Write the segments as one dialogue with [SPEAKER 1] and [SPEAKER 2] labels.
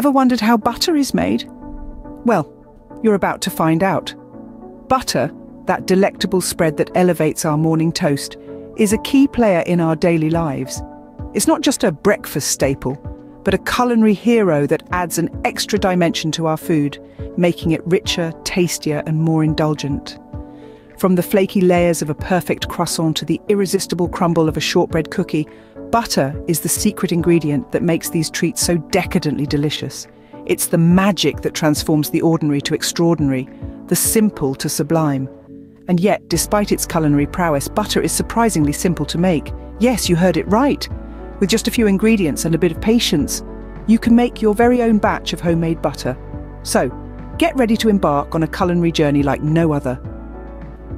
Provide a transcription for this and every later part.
[SPEAKER 1] Ever wondered how butter is made? Well, you're about to find out. Butter, that delectable spread that elevates our morning toast, is a key player in our daily lives. It's not just a breakfast staple, but a culinary hero that adds an extra dimension to our food, making it richer, tastier, and more indulgent. From the flaky layers of a perfect croissant to the irresistible crumble of a shortbread cookie, butter is the secret ingredient that makes these treats so decadently delicious. It's the magic that transforms the ordinary to extraordinary, the simple to sublime. And yet, despite its culinary prowess, butter is surprisingly simple to make. Yes, you heard it right. With just a few ingredients and a bit of patience, you can make your very own batch of homemade butter. So, get ready to embark on a culinary journey like no other.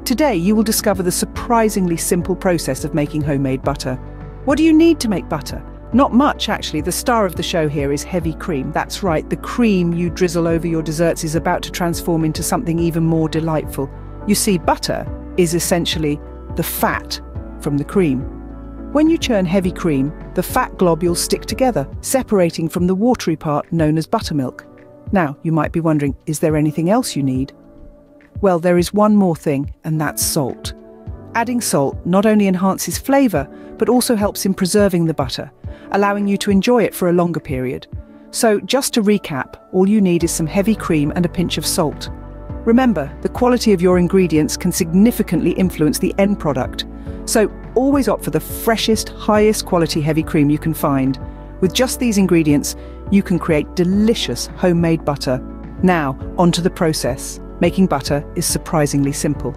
[SPEAKER 1] Today, you will discover the surprisingly simple process of making homemade butter. What do you need to make butter? Not much, actually. The star of the show here is heavy cream. That's right, the cream you drizzle over your desserts is about to transform into something even more delightful. You see, butter is essentially the fat from the cream. When you churn heavy cream, the fat globules stick together, separating from the watery part known as buttermilk. Now, you might be wondering, is there anything else you need? Well, there is one more thing, and that's salt. Adding salt not only enhances flavour, but also helps in preserving the butter, allowing you to enjoy it for a longer period. So, just to recap, all you need is some heavy cream and a pinch of salt. Remember, the quality of your ingredients can significantly influence the end product. So, always opt for the freshest, highest quality heavy cream you can find. With just these ingredients, you can create delicious homemade butter. Now, onto the process. Making butter is surprisingly simple.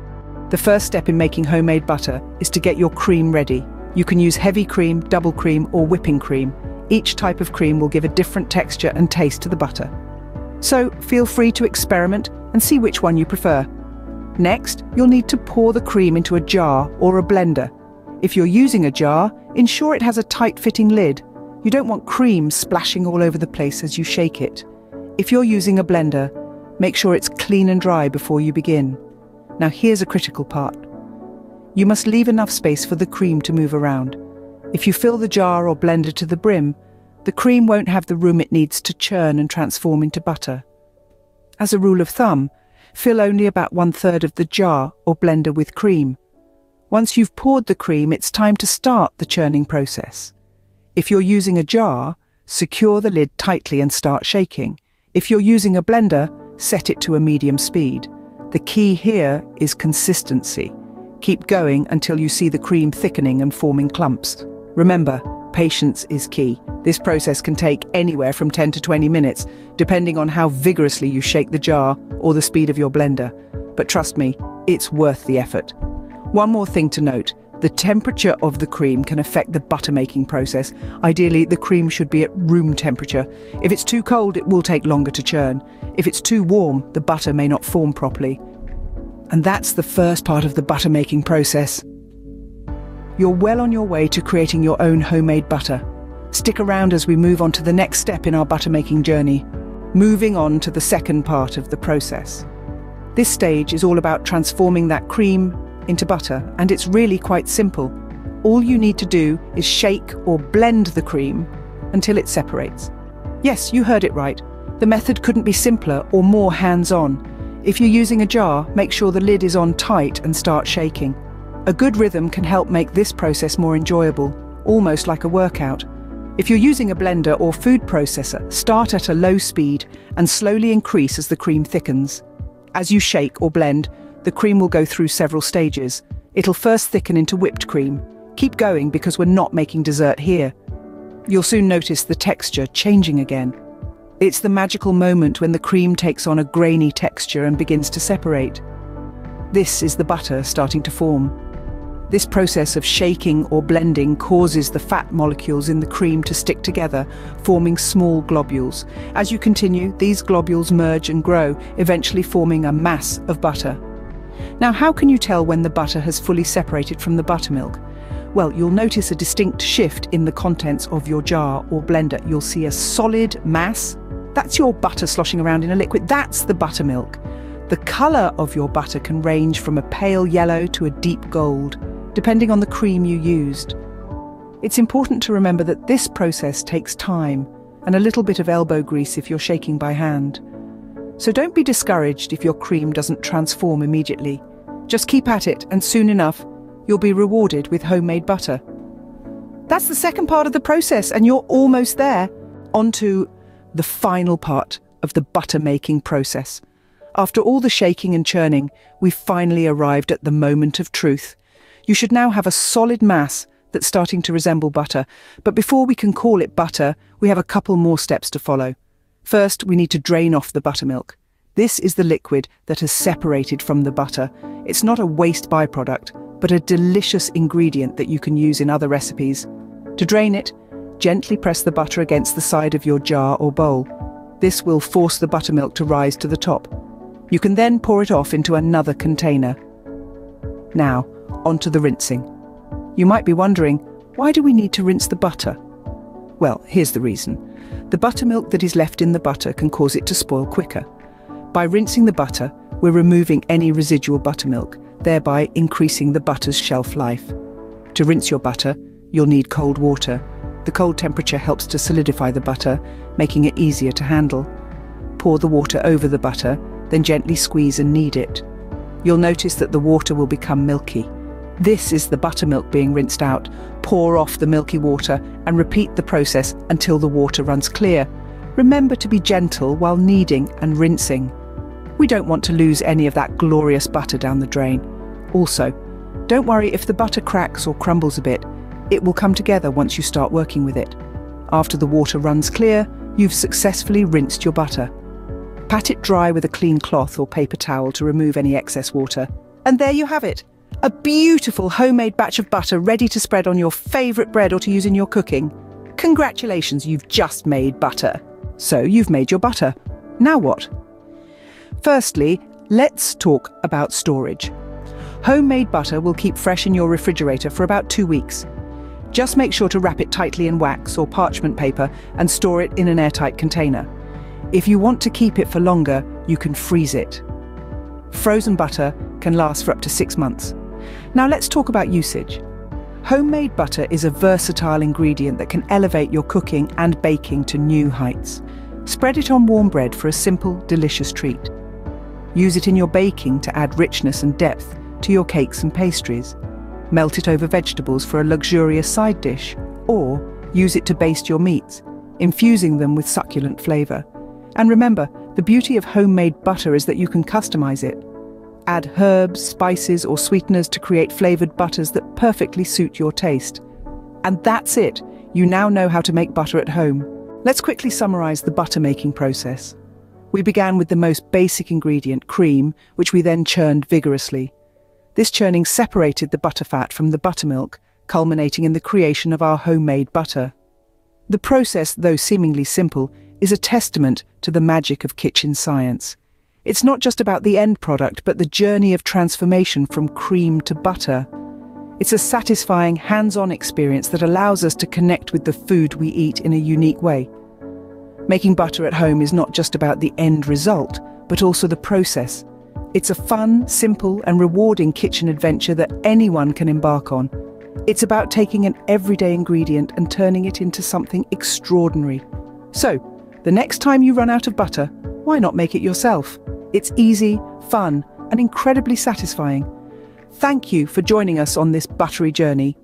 [SPEAKER 1] The first step in making homemade butter is to get your cream ready. You can use heavy cream, double cream, or whipping cream. Each type of cream will give a different texture and taste to the butter. So, feel free to experiment and see which one you prefer. Next, you'll need to pour the cream into a jar or a blender. If you're using a jar, ensure it has a tight-fitting lid. You don't want cream splashing all over the place as you shake it. If you're using a blender, make sure it's clean and dry before you begin. Now here's a critical part. You must leave enough space for the cream to move around. If you fill the jar or blender to the brim, the cream won't have the room it needs to churn and transform into butter. As a rule of thumb, fill only about 1/3 of the jar or blender with cream. Once you've poured the cream, it's time to start the churning process. If you're using a jar, secure the lid tightly and start shaking. If you're using a blender, set it to a medium speed. The key here is consistency. Keep going until you see the cream thickening and forming clumps. Remember, patience is key. This process can take anywhere from 10 to 20 minutes, depending on how vigorously you shake the jar or the speed of your blender. But trust me, it's worth the effort. One more thing to note, the temperature of the cream can affect the butter making process. Ideally, the cream should be at room temperature. If it's too cold, it will take longer to churn. If it's too warm, the butter may not form properly. And that's the first part of the butter making process. You're well on your way to creating your own homemade butter. Stick around as we move on to the next step in our butter making journey. Moving on to the second part of the process. This stage is all about transforming that cream into butter, and it's really quite simple. All you need to do is shake or blend the cream until it separates. Yes, you heard it right. The method couldn't be simpler or more hands-on. If you're using a jar, make sure the lid is on tight and start shaking. A good rhythm can help make this process more enjoyable, almost like a workout. If you're using a blender or food processor, start at a low speed and slowly increase as the cream thickens. As you shake or blend, the cream will go through several stages. It'll first thicken into whipped cream. Keep going because we're not making dessert here. You'll soon notice the texture changing again. It's the magical moment when the cream takes on a grainy texture and begins to separate. This is the butter starting to form. This process of shaking or blending causes the fat molecules in the cream to stick together, forming small globules. As you continue, these globules merge and grow, eventually forming a mass of butter. Now, how can you tell when the butter has fully separated from the buttermilk? Well, you'll notice a distinct shift in the contents of your jar or blender. You'll see a solid mass. That's your butter sloshing around in a liquid. That's the buttermilk. The colour of your butter can range from a pale yellow to a deep gold, depending on the cream you used. It's important to remember that this process takes time, and a little bit of elbow grease if you're shaking by hand. So don't be discouraged if your cream doesn't transform immediately. Just keep at it, and soon enough, you'll be rewarded with homemade butter. That's the second part of the process, and you're almost there. On to the final part of the butter making process. After all the shaking and churning, we've finally arrived at the moment of truth. You should now have a solid mass that's starting to resemble butter, but before we can call it butter, we have a couple more steps to follow. First, we need to drain off the buttermilk. This is the liquid that has separated from the butter. It's not a waste byproduct, but a delicious ingredient that you can use in other recipes. To drain it, gently press the butter against the side of your jar or bowl. This will force the buttermilk to rise to the top. You can then pour it off into another container. Now, onto the rinsing. You might be wondering, why do we need to rinse the butter? Well, here's the reason. The buttermilk that is left in the butter can cause it to spoil quicker. By rinsing the butter, we're removing any residual buttermilk, thereby increasing the butter's shelf life. To rinse your butter, you'll need cold water. The cold temperature helps to solidify the butter, making it easier to handle. Pour the water over the butter, then gently squeeze and knead it. You'll notice that the water will become milky. This is the buttermilk being rinsed out. Pour off the milky water and repeat the process until the water runs clear. Remember to be gentle while kneading and rinsing. We don't want to lose any of that glorious butter down the drain. Also, don't worry if the butter cracks or crumbles a bit. It will come together once you start working with it. After the water runs clear, you've successfully rinsed your butter. Pat it dry with a clean cloth or paper towel to remove any excess water. And there you have it. A beautiful homemade batch of butter ready to spread on your favourite bread or to use in your cooking. Congratulations, you've just made butter. So you've made your butter. Now what? Firstly, let's talk about storage. Homemade butter will keep fresh in your refrigerator for about 2 weeks. Just make sure to wrap it tightly in wax or parchment paper and store it in an airtight container. If you want to keep it for longer, you can freeze it. Frozen butter can last for up to 6 months. Now let's talk about usage. Homemade butter is a versatile ingredient that can elevate your cooking and baking to new heights. Spread it on warm bread for a simple, delicious treat. Use it in your baking to add richness and depth to your cakes and pastries. Melt it over vegetables for a luxurious side dish, or use it to baste your meats, infusing them with succulent flavour. And remember, the beauty of homemade butter is that you can customize it. Add herbs, spices, or sweeteners to create flavoured butters that perfectly suit your taste. And that's it. You now know how to make butter at home. Let's quickly summarise the butter making process. We began with the most basic ingredient, cream, which we then churned vigorously. This churning separated the butterfat from the buttermilk, culminating in the creation of our homemade butter. The process, though seemingly simple, is a testament to the magic of kitchen science. It's not just about the end product, but the journey of transformation from cream to butter. It's a satisfying, hands-on experience that allows us to connect with the food we eat in a unique way. Making butter at home is not just about the end result, but also the process. It's a fun, simple, and rewarding kitchen adventure that anyone can embark on. It's about taking an everyday ingredient and turning it into something extraordinary. So, the next time you run out of butter, why not make it yourself? It's easy, fun, and incredibly satisfying. Thank you for joining us on this buttery journey.